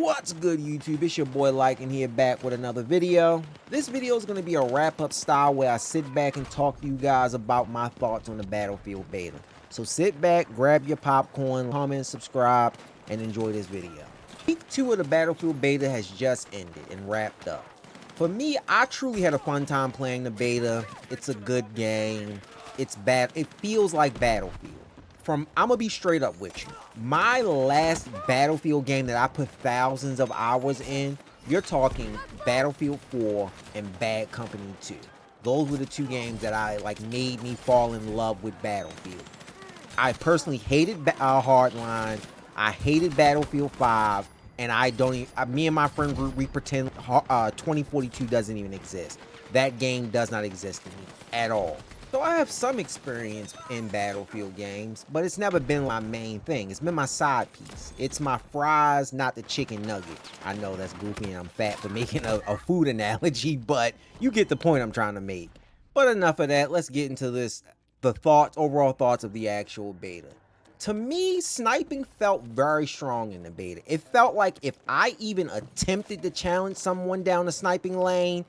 What's good, YouTube? It's your boy Like and here back with another video. This video is going to be a wrap-up style where I sit back and talk to you guys about my thoughts on the Battlefield beta. So sit back, grab your popcorn, comment, subscribe, and enjoy this video. Week 2 of the Battlefield beta has just ended and wrapped up. For me, I truly had a fun time playing the beta. It's a good game. It feels like Battlefield. I'm gonna be straight up with you. My last Battlefield game that I put thousands of hours in, you're talking Battlefield 4 and Bad Company 2. Those were the two games that made me fall in love with Battlefield. I personally hated Hardline. I hated Battlefield 5, and me and my friend group, we pretend 2042 doesn't even exist. That game does not exist to me at all. So I have some experience in Battlefield games, but it's never been my main thing. It's been my side piece. It's my fries, not the chicken nugget. I know that's goofy and I'm fat for making a food analogy, but you get the point I'm trying to make. But enough of that. Let's get into the overall thoughts of the actual beta. To me, sniping felt very strong in the beta. It felt like if I even attempted to challenge someone down the sniping lane,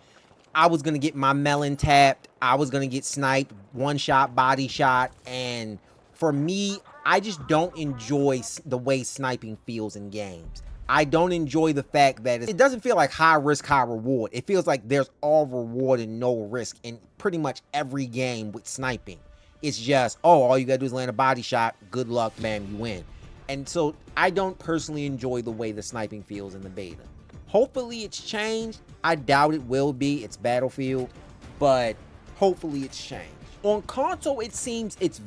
I was going to get my melon tapped. I was going to get sniped, one shot, body shot. And for me, I just don't enjoy the way sniping feels in games. I don't enjoy the fact that it doesn't feel like high risk, high reward. It feels like there's all reward and no risk in pretty much every game with sniping. It's just, oh, all you got to do is land a body shot. Good luck, bam, you win. And so I don't personally enjoy the way the sniping feels in the beta. Hopefully it's changed. I doubt it will be. It's Battlefield, but hopefully it's changed. On console, it seems it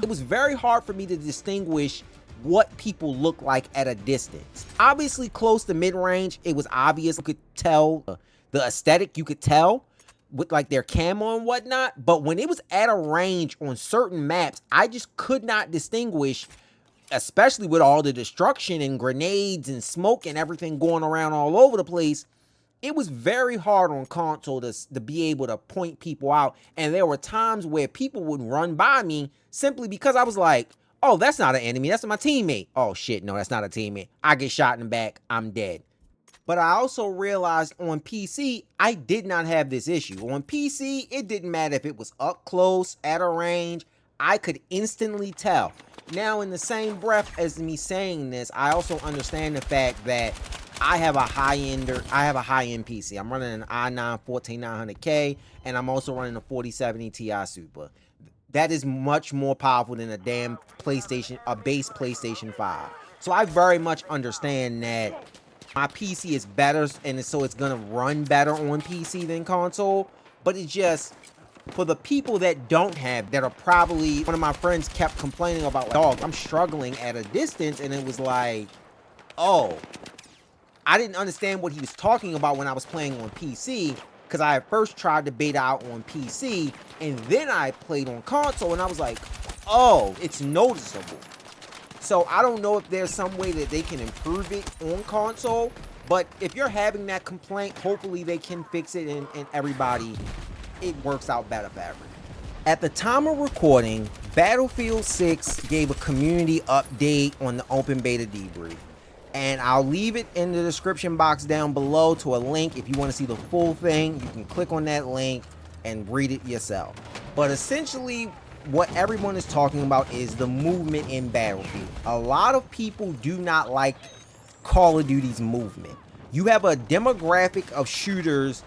was very hard for me to distinguish what people look like at a distance. Obviously, close to mid-range, it was obvious. You could tell the aesthetic, you could tell with like their camo and whatnot. But when it was at a range on certain maps, I just could not distinguish, especially with all the destruction and grenades and smoke and everything going around all over the place. It was very hard on console to be able to point people out. And there were times where people would run by me simply because I was like, oh, that's not an enemy. That's my teammate. Oh, shit. No, that's not a teammate. I get shot in the back. I'm dead. But I also realized on PC, I did not have this issue. On PC, it didn't matter if it was up close, at a range. I could instantly tell. Now, in the same breath as me saying this, I also understand the fact that I have a high-end PC. I'm running an i9 14900K, and I'm also running a 4070 Ti Super. That is much more powerful than a damn base PlayStation 5. So I very much understand that my PC is better, and so it's gonna run better on PC than console. But it's just, for the people that don't have, that are probably, one of my friends kept complaining about, like, dog, I'm struggling at a distance, and it was like, oh, I didn't understand what he was talking about when I was playing on PC, because I first tried the beta out on PC, and then I played on console, and I was like, oh, it's noticeable. So I don't know if there's some way that they can improve it on console, but if you're having that complaint, hopefully they can fix it, and everybody, it works out better for everyone. At the time of recording, Battlefield 6 gave a community update on the open beta debrief. And I'll leave it in the description box down below to a link. If you want to see the full thing, you can click on that link and read it yourself. But essentially, what everyone is talking about is the movement in Battlefield. A lot of people do not like Call of Duty's movement. You have a demographic of shooters,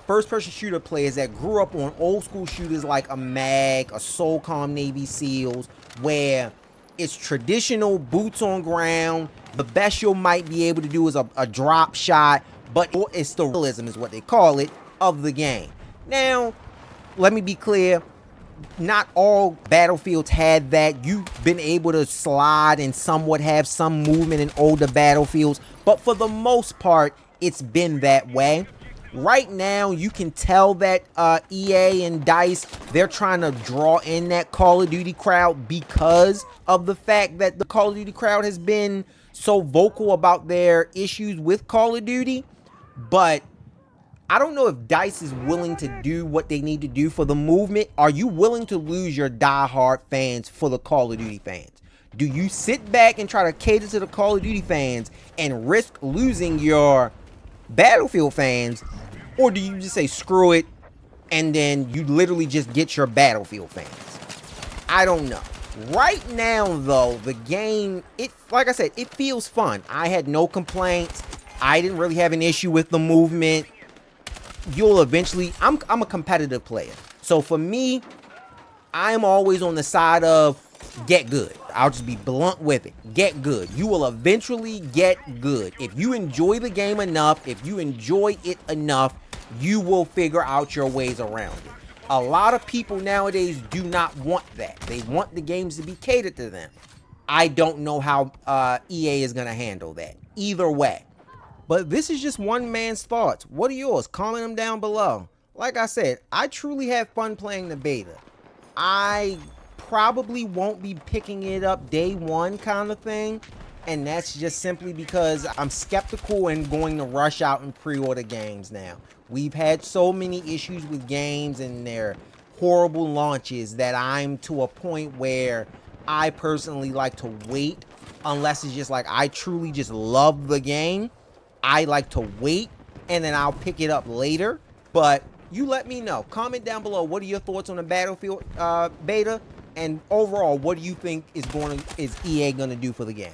first-person shooter players that grew up on old-school shooters like a MAG, a SOCOM Navy SEALs, where it's traditional boots on ground. The best you might be able to do is a drop shot, but it's the realism is what they call it of the game. Now, let me be clear. Not all Battlefields had that. You've been able to slide and somewhat have some movement in older Battlefields, but for the most part, it's been that way. Right now, you can tell that EA and DICE, they're trying to draw in that Call of Duty crowd because of the fact that the Call of Duty crowd has been so vocal about their issues with Call of Duty. But I don't know if DICE is willing to do what they need to do for the movement. Are you willing to lose your diehard fans for the Call of Duty fans? Do you sit back and try to cater to the Call of Duty fans and risk losing your Battlefield fans? Or do you just say screw it and then you literally just get your Battlefield fans? I don't know. Right now though, the game, like I said, it feels fun. I had no complaints. I didn't really have an issue with the movement. You'll eventually, I'm a competitive player. So for me, I'm always on the side of get good. I'll just be blunt with it. Get good. You will eventually get good. If you enjoy the game enough, if you enjoy it enough, you will figure out your ways around it. A lot of people nowadays do not want that. They want the games to be catered to them. I don't know how EA is going to handle that. Either way. But this is just one man's thoughts. What are yours? Comment them down below. Like I said, I truly had fun playing the beta. I probably won't be picking it up day one kind of thing. And that's just simply because I'm skeptical and going to rush out and pre-order games now. We've had so many issues with games and their horrible launches that I'm to a point where I personally like to wait, unless it's just like I truly just love the game. I like to wait and then I'll pick it up later. But you let me know. Comment down below, what are your thoughts on the Battlefield beta? And overall, what do you think is EA gonna do for the game?